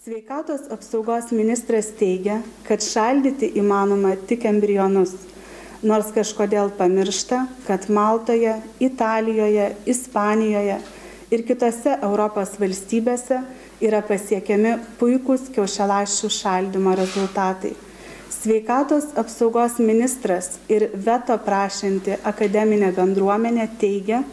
Sveikatos apsaugos ministras teigia, kad šaldyti įmanoma tik embrionus, nors kažkodėl pamiršta, kad Maltoje, Italijoje, Ispanijoje ir kitose Europos valstybėse yra pasiekiami puikūs kiaušialąsčių šaldymo rezultatai. Sveikatos apsaugos ministras ir veto prašanti akademinė bendruomenė teigia,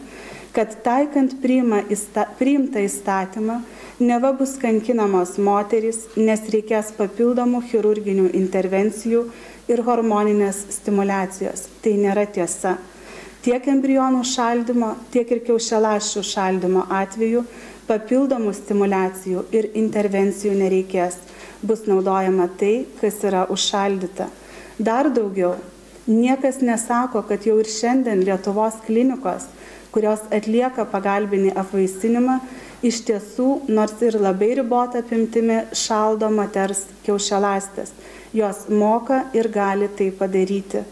kad taikant priimtą įstatymą neva bus kankinamos moterys, nes reikės papildomų chirurginių intervencijų ir hormoninės stimulacijos. Tai nėra tiesa. Tiek embrionų šaldymo, tiek ir kiaušialąsčių šaldymo atveju papildomų stimulacijų ir intervencijų nereikės. Bus naudojama tai, kas yra užšaldyta. Dar daugiau, niekas nesako, kad jau ir šiandien Lietuvos klinikos, kurios atlieka pagalbinį apvaisinimą, iš tiesų, nors ir labai ribota apimtimi, šaldo moters kiaušialąstes. Jos moka ir gali tai padaryti.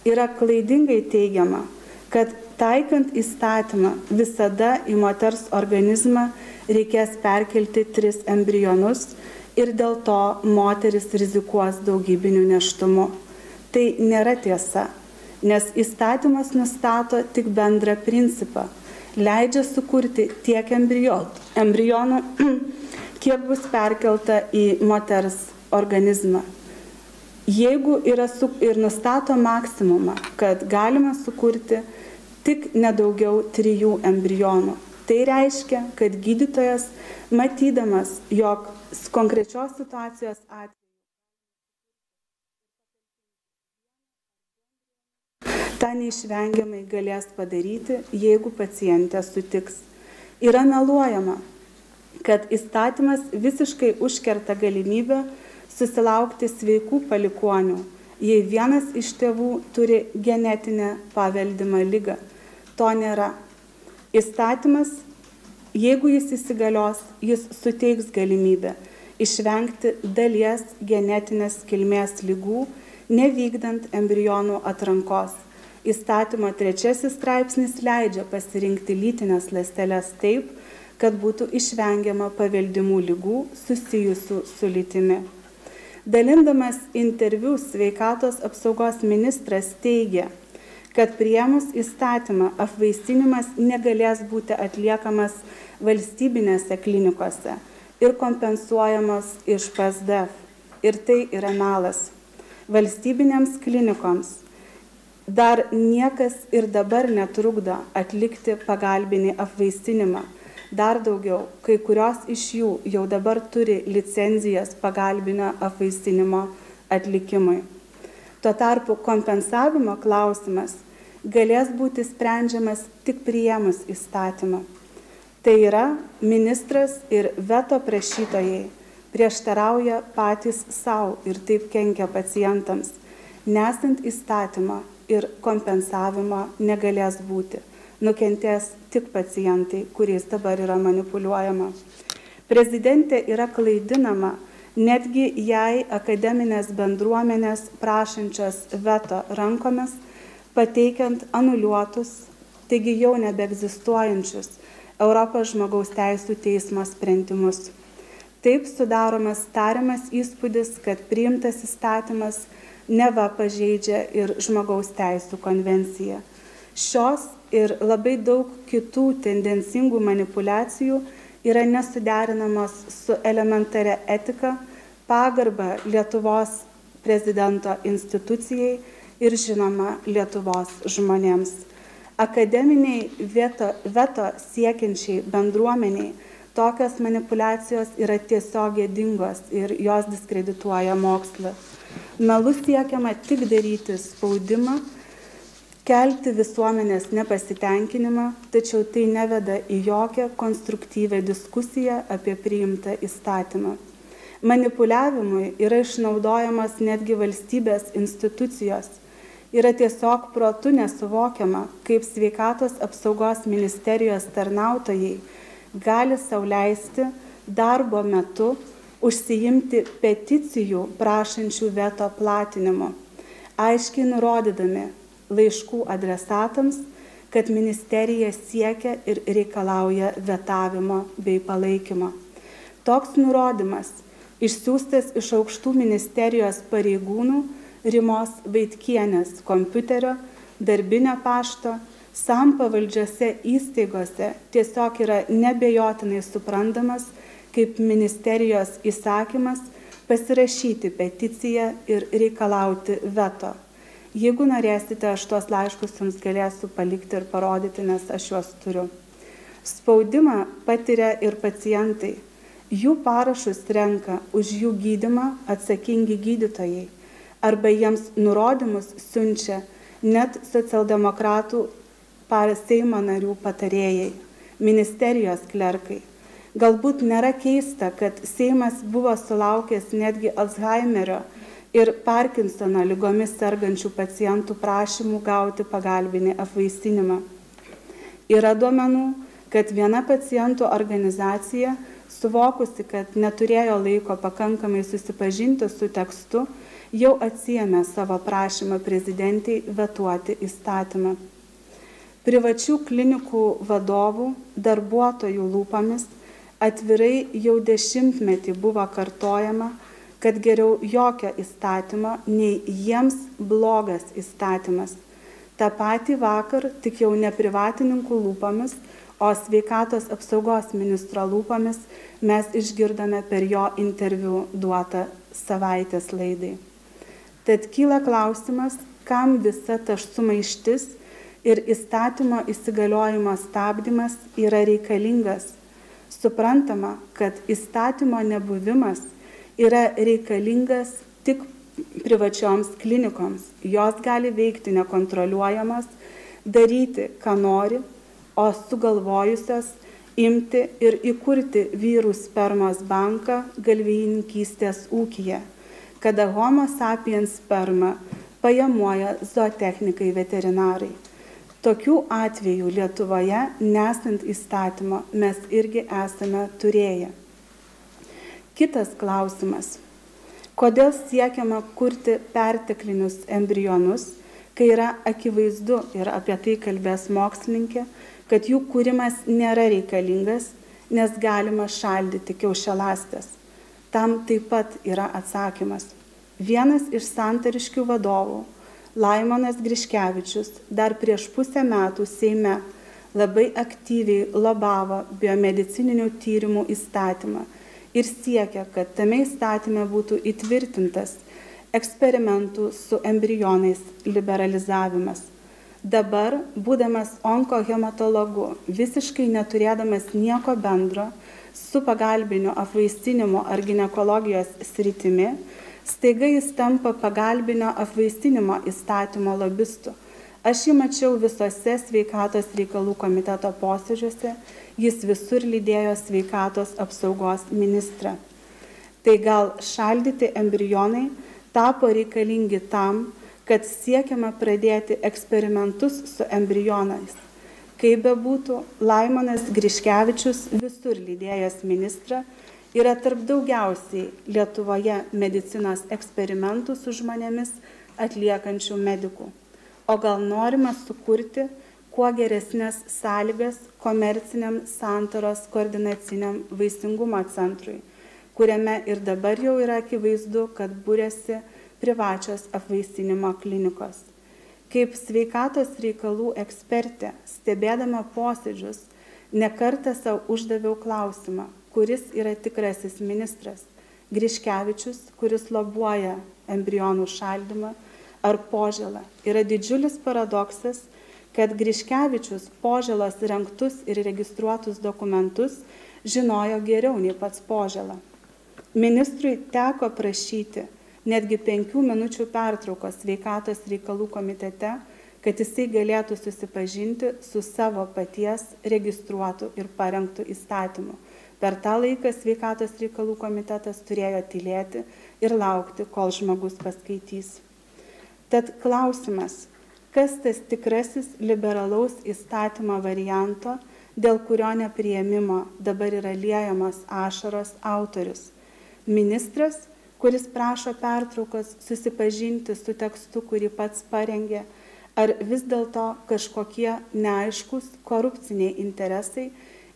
Yra klaidingai teigiama, kad taikant įstatymą visada į moters organizmą reikės perkelti 3 embrionus ir dėl to moteris rizikuos daugybiniu nėštumu. Tai nėra tiesa, nes įstatymas nustato tik bendrą principą. Leidžia sukurti tiek embrionų, kiek bus perkelta į moters organizmą. Jeigu yra ir nustato maksimumą, kad galima sukurti tik nedaugiau 3 embrionų. Tai reiškia, kad gydytojas, matydamas, jog konkrečios situacijos atveju tą neišvengiamai galės padaryti, jeigu pacientė sutiks. Yra meluojama, kad įstatymas visiškai užkerta galimybę susilaukti sveikų palikuonių, jei vienas iš tėvų turi genetinę paveldimą ligą. To nėra. Įstatymas, jeigu jis įsigalios, jis suteiks galimybę išvengti dalies genetinės kilmės ligų, nevykdant embrionų atrankos. Įstatymo 3 straipsnis leidžia pasirinkti lytines ląsteles taip, kad būtų išvengiama paveldimų ligų susijusių su lytimi. Dalindamas interviu sveikatos apsaugos ministras teigia, kad priėmus įstatymą apvaisinimas negalės būti atliekamas valstybinėse klinikose ir kompensuojamas iš PSDF. Ir tai yra melas. Valstybinėms klinikoms dar niekas ir dabar netrukdo atlikti pagalbinį apvaisinimą. Dar daugiau, kai kurios iš jų jau dabar turi licenzijas pagalbinio apvaisinimo atlikimui. Tuo tarpu kompensavimo klausimas galės būti sprendžiamas tik priėmus įstatymą. Tai yra, ministras ir veto prašytojai prieštarauja patys savo ir taip kenkia pacientams. Nesant įstatymą ir kompensavimo negalės būti. Nukentės tik pacientai, kuriais dabar yra manipuliuojama. Prezidentė yra klaidinama, netgi jai akademinės bendruomenės prašančios veto rankomis, pateikiant anuliuotus, taigi jau nebeegzistuojančius Europos žmogaus teisų teismo sprendimus. Taip sudaromas tariamas įspūdis, kad priimtas įstatymas neva pažeidžia ir žmogaus teisų konvenciją. Šios ir labai daug kitų tendencingų manipulacijų yra nesuderinamos su elementaria etika, pagarba Lietuvos prezidento institucijai ir žinoma Lietuvos žmonėms. Akademiniai veto siekiančiai bendruomeniai tokios manipulacijos yra tiesiog gėdingos ir jos diskredituoja mokslą. Melu siekiama tik daryti spaudimą, kelti visuomenės nepasitenkinimą, tačiau tai neveda į jokią konstruktyvę diskusiją apie priimtą įstatymą. Manipuliavimui yra išnaudojamas netgi valstybės institucijos. Yra tiesiog protu nesuvokiama, kaip sveikatos apsaugos ministerijos tarnautojai gali sau leisti darbo metu užsiimti peticijų prašančių veto platinimu, aiškiai nurodydami laiškų adresatams, kad ministerija siekia ir reikalauja vetavimo bei palaikymo. Toks nurodymas išsiųstas iš aukštų ministerijos pareigūnų Rimos Vaitkienės kompiuterio, darbinio pašto, SAM pavaldžiose įstaigose tiesiog yra neabejotinai suprantamas kaip ministerijos įsakymas pasirašyti peticiją ir reikalauti veto. Jeigu norėsite, aš tuos laiškus jums galėsiu palikti ir parodyti, nes aš juos turiu. Spaudimą patiria ir pacientai. Jų parašus renka už jų gydymą atsakingi gydytojai arba jiems nurodymus siunčia net socialdemokratų Seimo narių patarėjai, ministerijos klerkai. Galbūt nėra keista, kad Seimas buvo sulaukęs netgi Alzheimerio ir Parkinsono ligomis sergančių pacientų prašymų gauti pagalbinį apvaisinimą. Yra duomenų, kad viena pacientų organizacija, suvokusi, kad neturėjo laiko pakankamai susipažinti su tekstu, jau atsiėmė savo prašymą prezidentei vetuoti įstatymą. Privačių klinikų vadovų, darbuotojų lūpomis atvirai jau 10-metį buvo kartojama, kad geriau jokio įstatymo nei jiems blogas įstatymas. Ta patį vakar, tik jau ne privatininkų lūpomis, o sveikatos apsaugos ministro lūpomis mes išgirdome per jo interviu duotą savaitės laidai. Tad kyla klausimas, kam visa ta sumaištis ir įstatymo įsigaliojimo stabdymas yra reikalingas. Suprantama, kad įstatymo nebuvimas yra reikalingas tik privačioms klinikoms. Jos gali veikti nekontroliuojamas, daryti, ką nori, o sugalvojusios imti ir įkurti vyrų spermos banką galvijininkystės ūkyje, kada Homo sapiens sperma pajamuoja zootechnikai veterinarai. Tokių atvejų Lietuvoje, nesant įstatymo, mes irgi esame turėję. Kitas klausimas. Kodėl siekiama kurti perteklinius embrionus, kai yra akivaizdu, ir apie tai kalbės mokslininkė, kad jų kūrimas nėra reikalingas, nes galima šaldyti kiaušialąstes. Tam taip pat yra atsakymas. Vienas iš Santariškių vadovų, Laimonas Griškevičius, dar prieš pusę metų Seime labai aktyviai lobavo biomedicininių tyrimų įstatymą ir siekia, kad tame įstatyme būtų įtvirtintas eksperimentų su embrionais liberalizavimas. Dabar, būdamas onkohematologu, visiškai neturėdamas nieko bendro su pagalbiniu apvaisinimu ar ginekologijos sritimi, staiga jis tampa pagalbinio apvaisinimo įstatymo lobistu. Aš jį mačiau visose sveikatos reikalų komiteto posėdžiuose, jis visur lydėjo sveikatos apsaugos ministrą. Tai gal šaldyti embrionai tapo reikalingi tam, kad siekiama pradėti eksperimentus su embrionais. Kaip bebūtų, Laimonas Griškevičius visur lydėjęs ministrą yra tarp daugiausiai Lietuvoje medicinos eksperimentų su žmonėmis atliekančių medikų. O gal norima sukurti kuo geresnės sąlygas komerciniam Santaros koordinaciniam vaisingumo centrui, kuriame ir dabar jau yra akivaizdu, kad būrėsi privačios apvaisinimo klinikos. Kaip sveikatos reikalų ekspertė, stebėdama posėdžius, nekartą savo uždaviau klausimą, kuris yra tikrasis ministras – Griškevičius, kuris lobuoja embrionų šaldymą, ar Požėla. Yra didžiulis paradoksas, kad Griškevičius Požėlos rengtus ir registruotus dokumentus žinojo geriau nei pats Požėla. Ministrui teko prašyti netgi 5 minučių pertraukos sveikatos reikalų komitete, kad jisai galėtų susipažinti su savo paties registruotu ir parengtu įstatymu. Per tą laiką sveikatos reikalų komitetas turėjo tylėti ir laukti, kol žmogus paskaitys. Tad klausimas, kas tas tikrasis liberalaus įstatymo varianto, dėl kurio nepriėmimo dabar yra liejamos ašaros autorius? Ministras, kuris prašo pertraukos susipažinti su tekstu, kurį pats parengė, ar vis dėlto kažkokie neaiškus korupciniai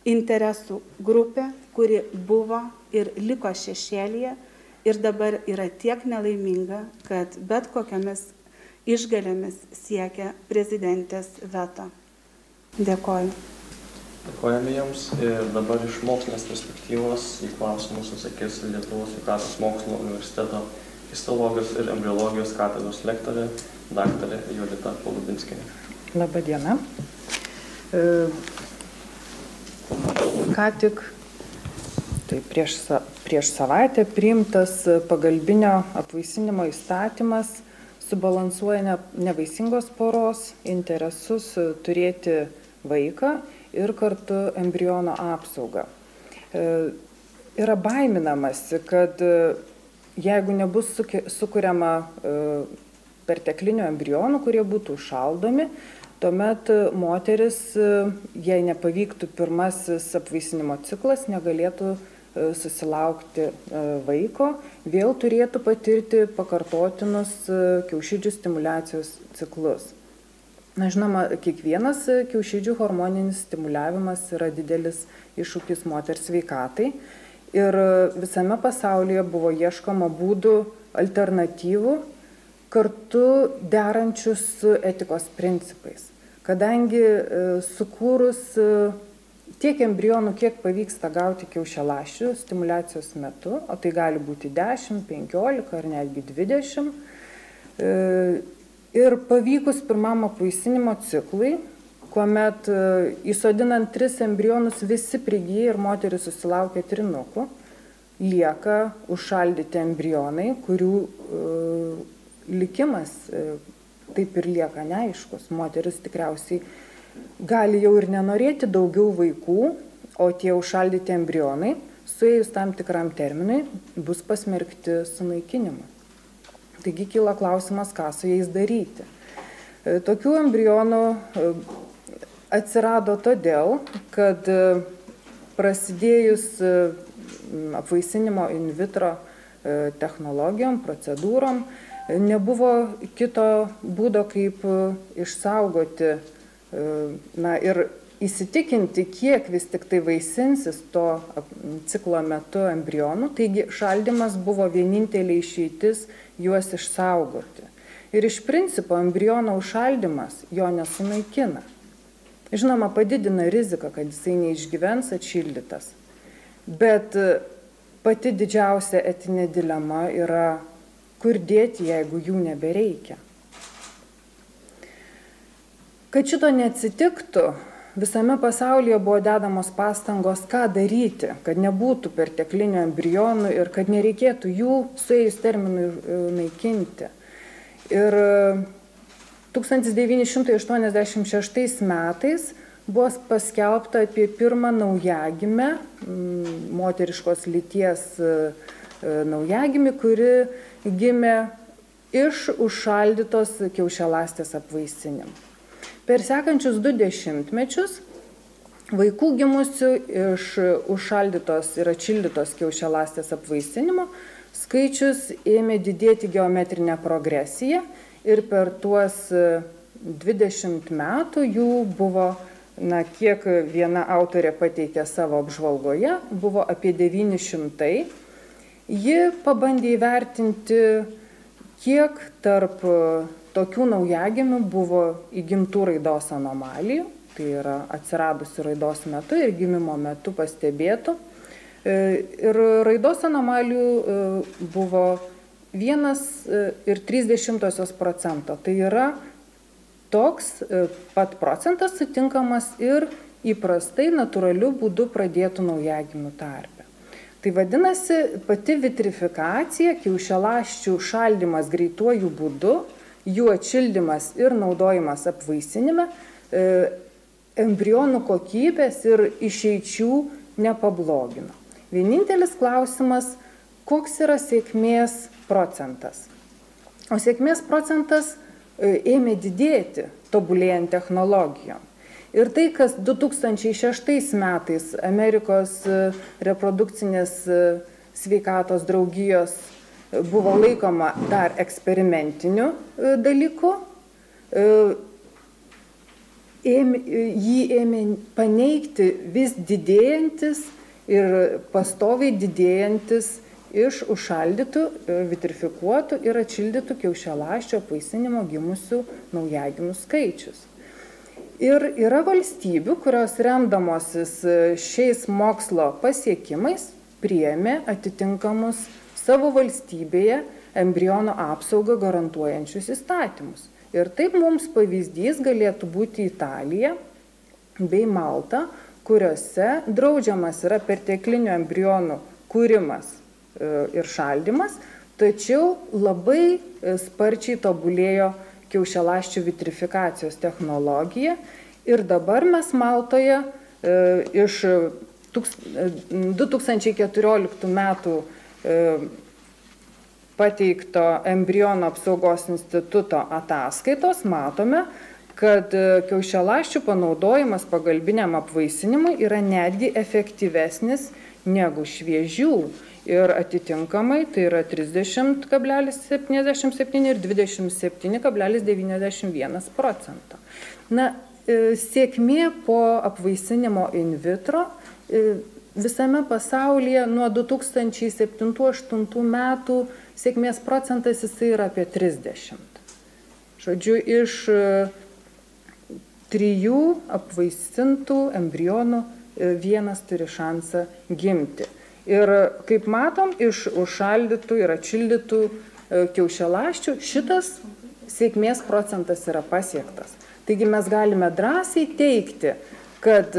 interesų grupė, kuri buvo ir liko šešėlyje ir dabar yra tiek nelaiminga, kad bet kokiamis išgalėmis siekia prezidentės veto. Dėkoju. Dėkojame Jums ir dabar iš mokslinės perspektyvos į klausimus atsakys Lietuvos sveikatos mokslo universiteto histologijos ir embriologijos katedros lektorė daktarė Jolita Polubinskienė. Labą dieną. Ką tik prieš savaitę priimtas pagalbinio apvaisinimo įstatymas subalansuoja nevaisingos poros interesus turėti vaiką ir kartu embriono apsaugą. Yra baiminamasi, kad jeigu nebus sukuriama perteklinių embrionų, kurie būtų užšaldomi, tuomet moteris, jei nepavyktų pirmasis apvaisinimo ciklas, negalėtų susilaukti vaiko, vėl turėtų patirti pakartotinus kiaušidžių stimuliacijos ciklus. Na, žinoma, kiekvienas kiaušidžių hormoninis stimuliavimas yra didelis iššūkis moters sveikatai ir visame pasaulyje buvo ieškoma būdų alternatyvų kartu derančių su etikos principais. Kadangi sukūrus tiek embrionų, kiek pavyksta gauti kiaušialąsčių stimuliacijos metu, o tai gali būti 10, 15 ar netgi 20, ir pavykus pirmam apvaisinimo ciklui, kuomet įsodinant 3 embrionus visi prigyja ir moteris susilaukia trinukų, lieka užšaldyti embrionai, kurių likimas taip ir lieka neaiškus. Moteris tikriausiai gali jau ir nenorėti daugiau vaikų, o tie užšaldyti embrionai, suėjus tam tikram terminui, bus pasmerkti sunaikinimui. Taigi kyla klausimas, ką su jais daryti. Tokių embrionų atsirado todėl, kad prasidėjus apvaisinimo in vitro technologijom, procedūrom, nebuvo kito būdo, kaip išsaugoti ir įsitikinti, kiek vis tik tai vaisinsis to ciklo metu embrionų, taigi šaldymas buvo vienintelė išeitis juos išsaugoti. Ir iš principo embriono užšaldymas jo nesunaikina. Žinoma, padidina riziką, kad jisai neišgyvens atšildytas. Bet pati didžiausia etinė dilema yra, kur dėti, jeigu jų nebereikia. Kad šito neatsitiktų, visame pasaulyje buvo dedamos pastangos, ką daryti, kad nebūtų perteklinių embrionų ir kad nereikėtų jų suėjus terminui naikinti. Ir 1986 metais buvo paskelbta apie pirmą naujagimę, moteriškos lyties naujagimį, kuri gimė iš užšaldytos kiaušialąstės apvaisinimo. Per sekančius 2 dešimtmečius vaikų gimusių iš užšaldytos ir atšildytos kiaušialąstės apvaisinimo skaičius ėmė didėti geometrinę progresiją ir per tuos 20 metų jų buvo, kiek viena autorė pateikė savo apžvalgoje, buvo apie 900. Ji pabandė įvertinti, kiek tarp tokių naujagimių buvo įgimtų raidos anomalijų, tai yra atsiradusių raidos metu ir gimimo metu pastebėtų. Ir raidos anomalijų buvo 1,3%. Tai yra toks pat procentas sutinkamas ir įprastai natūraliu būdu pradėtų naujagimių tarpe. Tai vadinasi, pati vitrifikacija, kiaušialąsčių šaldymas greituoju būdu, jų atšildymas ir naudojimas apvaisinime embrionų kokybės ir išeičių nepablogino. Vienintelis klausimas, koks yra sėkmės procentas. O sėkmės procentas ėmė didėti tobulėjant technologijom. Ir tai, kas 2006 metais Amerikos reprodukcinės sveikatos draugijos buvo laikoma dar eksperimentiniu dalyku, jį ėmė paneigti vis didėjantis ir pastoviai didėjantis iš užšaldytų, vitrifikuotų ir atšildytų kiaušialąsčio apvaisinimo gimusių naujagimių skaičius. Ir yra valstybių, kurios remdamosis šiais mokslo pasiekimais priėmė atitinkamus savo valstybėje embriono apsaugą garantuojančius įstatymus. Ir taip mums pavyzdys galėtų būti Italija bei Malta, kuriuose draudžiamas yra perteklinių embrionų kūrimas ir šaldymas, tačiau labai sparčiai tobulėjo kiaušialąsčių vitrifikacijos technologija ir dabar mes Maltoje iš 2014 metų pateikto embriono apsaugos instituto ataskaitos matome, kad kiaušialąsčių panaudojimas pagalbiniam apvaisinimui yra netgi efektyvesnis negu šviežių ir atitinkamai tai yra 30,77 ir 27,91%. Na, sėkmė po apvaisinimo in vitro visame pasaulyje nuo 2007-2008 metų sėkmės procentas jisai yra apie 30. Žodžiu, iš 3 apvaisintų embrionų vienas turi šansą gimti. Ir kaip matom, iš užšaldytų ir atšildytų kiaušialąsčių šitas sėkmės procentas yra pasiektas. Taigi mes galime drąsiai teigti, kad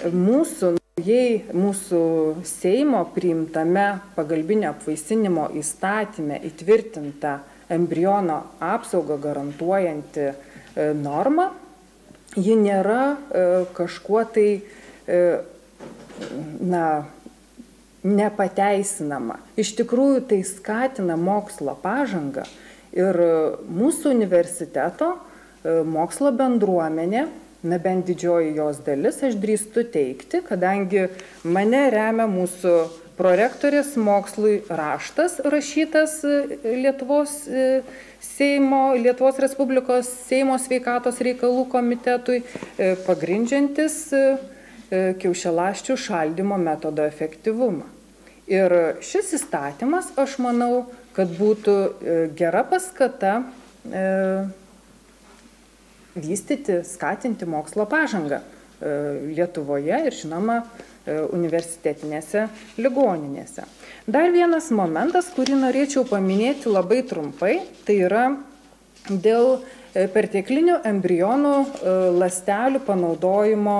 mūsų Seimo priimtame pagalbinio apvaisinimo įstatyme įtvirtinta embriono apsaugą garantuojanti norma, ji nėra kažkuo tai nepateisinama. Iš tikrųjų tai skatina mokslo pažangą ir mūsų universiteto mokslo bendruomenė, na bent didžioji jos dalis, aš drįstu teikti, kadangi mane remia mūsų prorektorės mokslui raštas rašytas Lietuvos Respublikos Seimo sveikatos reikalų komitetui, pagrindžiantis kiaušialąsčių šaldymo metodo efektyvumą. Ir šis įstatymas, aš manau, kad būtų gera paskata vystyti, skatinti mokslo pažangą Lietuvoje ir, žinoma, universitetinėse ligoninėse. Dar vienas momentas, kurį norėčiau paminėti labai trumpai, tai yra dėl perteklinių embrionų ląstelių panaudojimo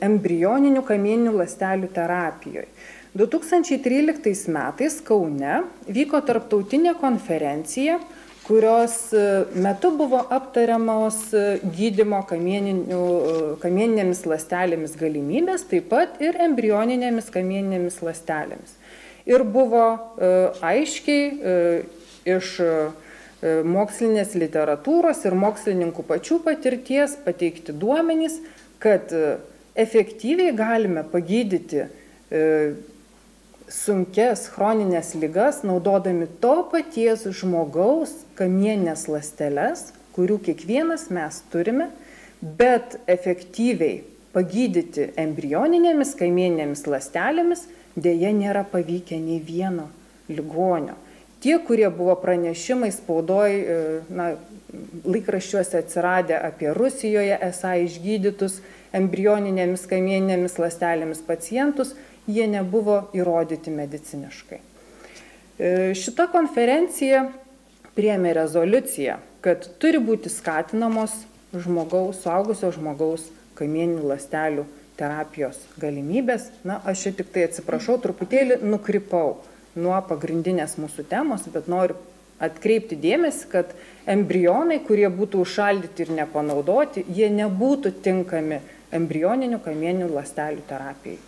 embrioninių kamieninių ląstelių terapijoje. 2013 metais Kaune vyko tarptautinė konferencija, kurios metu buvo aptariamos gydymo kamieninėmis ląstelėmis galimybės, taip pat ir embrioninėmis kamieninėmis ląstelėmis. Ir buvo aiškiai iš mokslinės literatūros ir mokslininkų pačių patirties pateikti duomenys, kad efektyviai galime pagydyti sunkes chroninės ligas, naudodami to paties žmogaus kamieninės ląsteles, kurių kiekvienas mes turime, bet efektyviai pagydyti embrioninėmis kamieninėmis ląstelėmis dėja nėra pavykę nei vieno ligonio. Tie, kurie buvo pranešimai spaudoj, laikraščiuose atsiradę apie Rusijoje esą išgydytus embrioninėmis kamieninėmis ląstelėmis pacientus, jie nebuvo įrodyti mediciniškai. Šita konferencija priėmė rezoliuciją, kad turi būti skatinamos suaugusio žmogaus kamieninių ląstelių terapijos galimybės. Na, aš čia tik tai atsiprašau, truputėlį nukrypau nuo pagrindinės mūsų temos, bet noriu atkreipti dėmesį, kad embrionai, kurie būtų užšaldyti ir nepanaudoti, jie nebūtų tinkami embrioninių kamieninių ląstelių terapijai.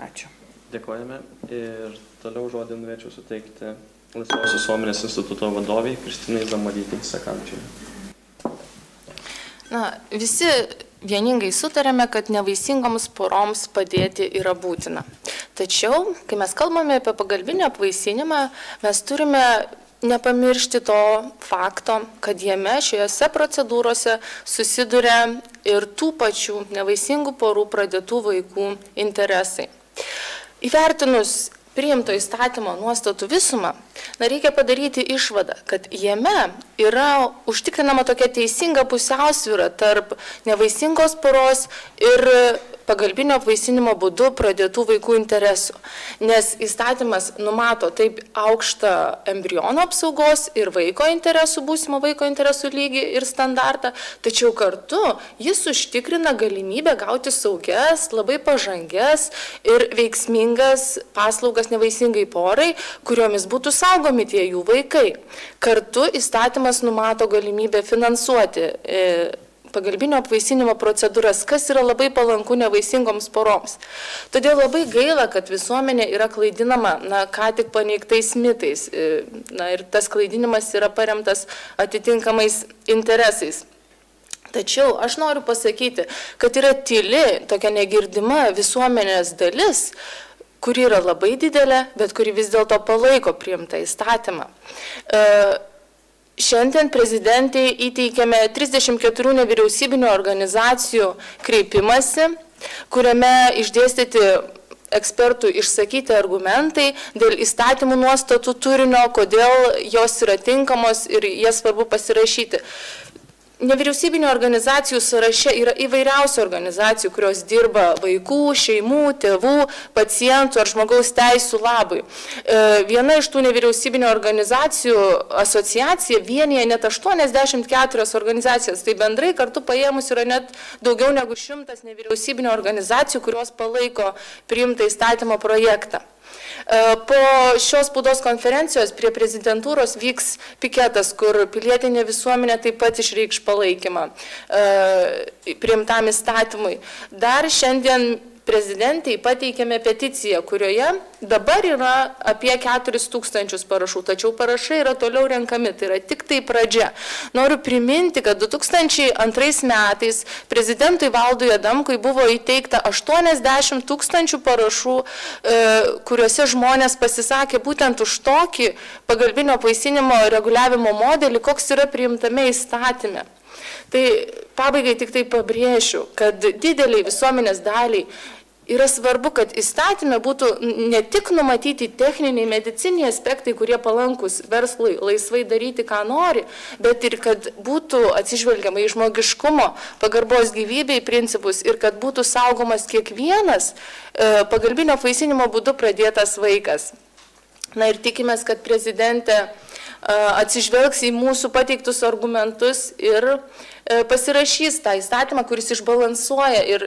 Ačiū. Dėkojame ir toliau žodį norėčiau suteikti Laisvos visuomenės instituto vadoviai Kristinai Zamarytei-Sakamčiai. Visi vieningai sutarėme, kad nevaisingoms poroms padėti yra būtina. Tačiau, kai mes kalbame apie pagalbinį apvaisinimą, mes turime nepamiršti to fakto, kad jame šiose procedūrose susiduria ir tų pačių nevaisingų porų pradėtų vaikų interesai. Įvertinus priimto įstatymo nuostatų visumą, reikia padaryti išvadą, kad jame yra užtikrinama tokia teisinga pusiausvyra tarp nevaisingos poros ir pagalbinio apvaisinimo būdu pradėtų vaikų interesų. Nes įstatymas numato taip aukštą embriono apsaugos ir vaiko interesų, būsimo vaiko interesų lygį ir standartą, tačiau kartu jis užtikrina galimybę gauti saugias, labai pažangias ir veiksmingas paslaugas nevaisingai porai, kuriomis būtų saugomi tie jų vaikai. Kartu įstatymas numato galimybę finansuoti pagalbinio apvaisinimo procedūras, kas yra labai palanku nevaisingoms poroms. Todėl labai gaila, kad visuomenė yra klaidinama, ką tik paneigtais mitais. Ir tas klaidinimas yra paremtas atitinkamais interesais. Tačiau aš noriu pasakyti, kad yra tyli, tokia negirdima visuomenės dalis, kuri yra labai didelė, bet kuri vis dėlto palaiko priimtą įstatymą. Šiandien prezidentai įteikėme 34 nevyriausybinių organizacijų kreipimąsi, kuriame išdėstyti ekspertų išsakyti argumentai dėl įstatymų nuostatų turinio, kodėl jos yra tinkamos ir jas svarbu pasirašyti. Nevyriausybinių organizacijų sąraše yra įvairiausių organizacijų, kurios dirba vaikų, šeimų, tėvų, pacientų ar žmogaus teisų labui. Viena iš tų nevyriausybinių organizacijų asociacija vienyje net 84 organizacijas. Tai bendrai kartu paėmus yra net daugiau negu 100 nevyriausybinių organizacijų, kurios palaiko priimtą įstatymo projektą. Po šios spaudos konferencijos prie prezidentūros vyks piketas, kur pilietinė visuomenė taip pat išreikš palaikymą priimtam įstatymui. Dar šiandien prezidentai pateikėme peticiją, kurioje dabar yra apie 4000 parašų, tačiau parašai yra toliau renkami, tai yra tik tai pradžia. Noriu priminti, kad 2002 metais prezidentui Valdui Adamkui buvo įteikta 80 000 parašų, kuriuose žmonės pasisakė būtent už tokį pagalbinio apvaisinimo reguliavimo modelį, koks yra priimtame įstatyme. Tai pabaigai tik tai pabrėšiu, kad dideliai visuomenės daliai yra svarbu, kad įstatyme būtų ne tik numatyti techniniai mediciniai aspektai, kurie palankus verslui laisvai daryti, ką nori, bet ir kad būtų atsižvelgiama į žmogiškumo, pagarbos gyvybei principus ir kad būtų saugomas kiekvienas pagalbinio apvaisinimo būdu pradėtas vaikas. Ir tikimės, kad prezidentė atsižvelgs į mūsų pateiktus argumentus ir pasirašys tą įstatymą, kuris išbalansuoja ir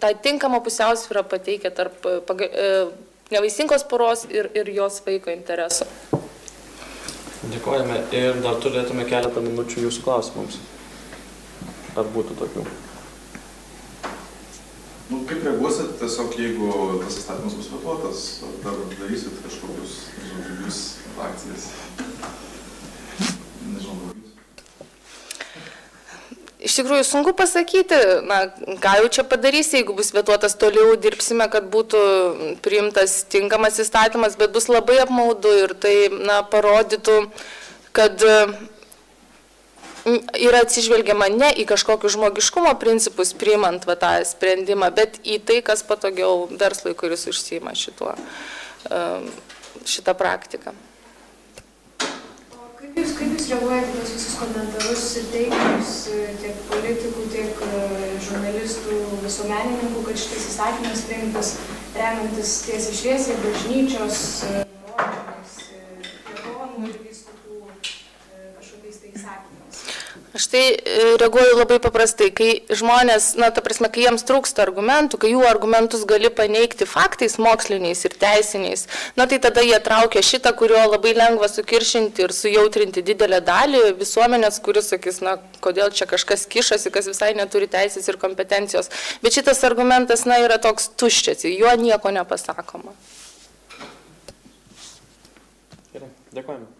tą tinkamą pusiausvyrą pateikia tarp nevaisingos poros ir jos vaiko interesų. Dėkojame ir dar turėtume keletą minučių jūsų klausimams. Ar būtų tokių? Kaip reaguosit tiesiog, jeigu tas įstatymas bus vetuotas, ar darysit kažkokius žodžius, akcijas? Iš tikrųjų, sunku pasakyti, ką jau čia padarys, jeigu bus vetuotas, toliau dirbsime, kad būtų priimtas tinkamas įstatymas, bet bus labai apmaudu ir tai parodytų, kad yra atsižvelgiama ne į kažkokius žmogiškumo principus priimant tą sprendimą, bet į tai, kas patogiau verslui, kuris užsiima šitą praktiką. Kaip jūs reaguojate tos visus komentarus ir teiginius tiek politikų, tiek žurnalistų, visuomenininkų, kad šitas įstatymas priimtas remiantis tiesiai šviesiai bažnyčios nuomonės, klebonų ir vyskupų kažkokiais tai įsakymais? Aš tai reaguoju labai paprastai, kai žmonės, ta prasme, kai jiems trūksta argumentų, kai jų argumentus gali paneigti faktais moksliniais ir teisiniais, tai tada jie traukia šitą, kurio labai lengva sukiršinti ir sujautrinti didelę dalį visuomenės, kuris sakys, kodėl čia kažkas kišasi, kas visai neturi teisės ir kompetencijos. Bet šitas argumentas, yra toks tuščias, juo nieko nepasakoma. Gerai, dėkojame.